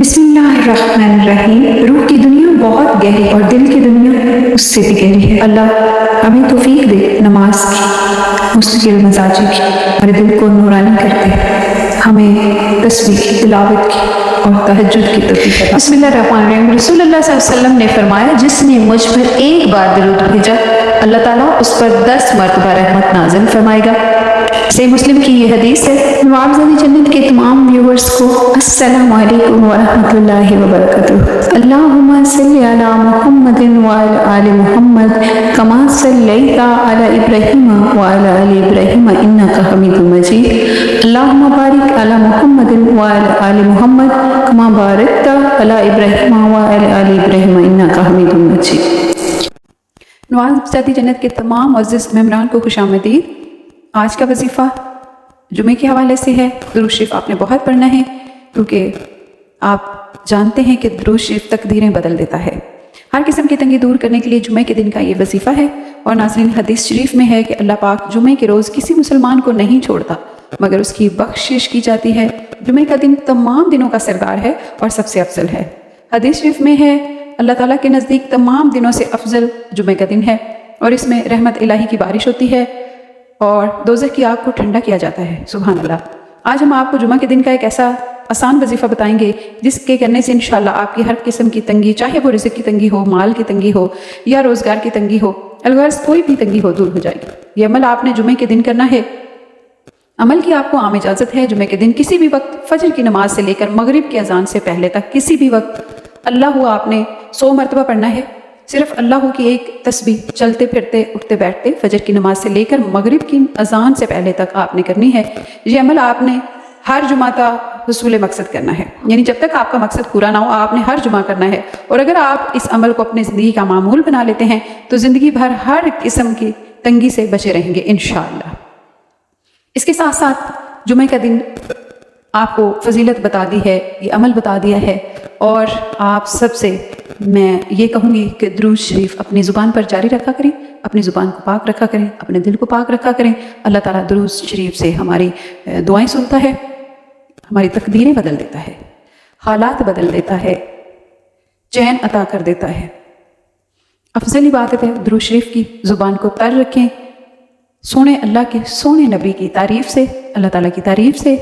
बिस्मिल्लाहिर्रहमानिर्रहीम। रूह की दुनिया बहुत गहरी और दिल की दुनिया उससे भी गहरी है। अल्लाह हमें तौफीक दे नमाज की, मुस्तकिल मजाजी की, हमारे दिल को नूरानी कर दे, हमें तस्बीह की, तिलावत की और तहज्जुद की तौफीक अता। बिस्मिल्लाहिर्रहमानिर्रहीम। रसूलुल्लाह सल्लल्लाहु अलैहि वसल्लम ने फरमाया, जिसने मुझ पर एक बार दरूद भेजा अल्लाह ताला उस पर 10 मरतबा रहमत नाज़िल फरमाएगा। सही मुस्लिम की ये हदीस है। नवाब जन्नत के तमाम व्यूवर्स को अस्सलामु अलैकुम व रहमतुल्लाहि व बरकातुहू। अल्लाहुम्मा सल्लि अला मुहम्मदिन व अला आलि मुहम्मद कमा सल्लैता अला इब्राहीम व अला आलि इब्राहीम इन्नका हमीदुम मजीद। अल्लाहुम्मा बारिक अला मुहम्मदिन व अला आलि मुहम्मद कमा बारकता अला इब्राहीम व अला आलि इब्राहीम इन्नका हमीदुम मजीद। नवाब जन्नत के तमाम मुअज़्ज़िज़ मेहमान को खुशामदीद। आज का वजीफ़ा जुमे के हवाले से है। दुरूद शरीफ आपने बहुत पढ़ना है, क्योंकि आप जानते हैं कि दुरूद शरीफ तकदीरें बदल देता है। हर किस्म की तंगी दूर करने के लिए जुमे के दिन का ये वजीफ़ा है। और नाज़रीन, हदीस शरीफ में है कि अल्लाह पाक जुमे के रोज़ किसी मुसलमान को नहीं छोड़ता मगर उसकी बख्शिश की जाती है। जुमे का दिन तमाम दिनों का सरदार है और सबसे अफजल है। हदीस शरीफ में है अल्लाह ताला के नज़दीक तमाम दिनों से अफजल जुमे का दिन है और इसमें रहमत इलाही की बारिश होती है और दोज़ख की आग को ठंडा किया जाता है। सुभान अल्लाह। आज हम आपको जुमा के दिन का एक ऐसा आसान वजीफ़ा बताएंगे जिसके करने से इंशाअल्लाह आपकी हर किस्म की तंगी, चाहे वो रिज़्क़ की तंगी हो, माल की तंगी हो या रोज़गार की तंगी हो, अलगर्ज़ कोई भी तंगी हो, दूर हो जाएगी। ये अमल आपने जुमे के दिन करना है। अमल की आपको आम इजाज़त है। जुमे के दिन किसी भी वक्त फजर की नमाज से लेकर मगरिब की अजान से पहले तक किसी भी वक्त अल्लाह आपने 100 मरतबा पढ़ना है। सिर्फ अल्लाह की एक तस्बीह चलते फिरते उठते बैठते फजर की नमाज से लेकर मगरिब की अजान से पहले तक आपने करनी है। ये अमल आपने हर जुमा का हुसूल मकसद करना है, यानी जब तक आपका मकसद पूरा ना हो आपने हर जुमा करना है। और अगर आप इस अमल को अपनी ज़िंदगी का मामूल बना लेते हैं तो ज़िंदगी भर हर किस्म की तंगी से बचे रहेंगे इंशाअल्लाह। इसके साथ साथ जुमे का दिन आपको फजीलत बता दी है, ये अमल बता दिया है। और आप सबसे मैं ये कहूँगी कि दुरूद शरीफ अपनी ज़ुबान पर जारी रखा करें, अपनी ज़ुबान को पाक रखा करें, अपने दिल को पाक रखा करें। अल्लाह ताला दुरूद शरीफ से हमारी दुआएं सुनता है, हमारी तकदीरें बदल देता है, हालात बदल देता है, चैन अता कर देता है। अफजल इबादत है दुरूद शरीफ की। ज़ुबान को तर रखें सोने अल्लाह के सोने नबी की तारीफ़ से, अल्लाह ताला की तारीफ़ से।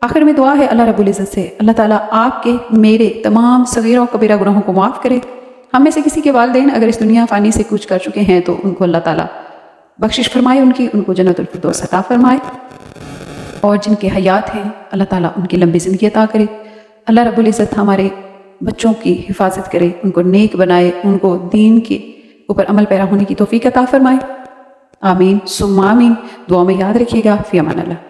आखिर में दुआ है अल्लाह रब्बुल इज़्ज़त से, अल्लाह ताला आपके मेरे तमाम सगीरा और कबीरा गुनाहों को माफ़ करे। हम में से किसी के वालिदैन अगर इस दुनिया फ़ानी से कुछ कर चुके हैं तो उनको अल्लाह ताला बख्शिश फरमाए, उनको जन्नतुल फिरदौस अता फरमाए। और जिनके हयात हैं अल्लाह ताला उनकी लंबी ज़िंदगी अता करे। अल्लाह रब्बुल इज़्ज़त हमारे बच्चों की हिफाजत करे, उनको नेक बनाए, उनको दीन के ऊपर अमल पैरा होने की तौफीक अता फरमाए। आमीन सुम्मा आमीन। दुआ में याद रखिएगा। फ़ी अमान अल्लाह।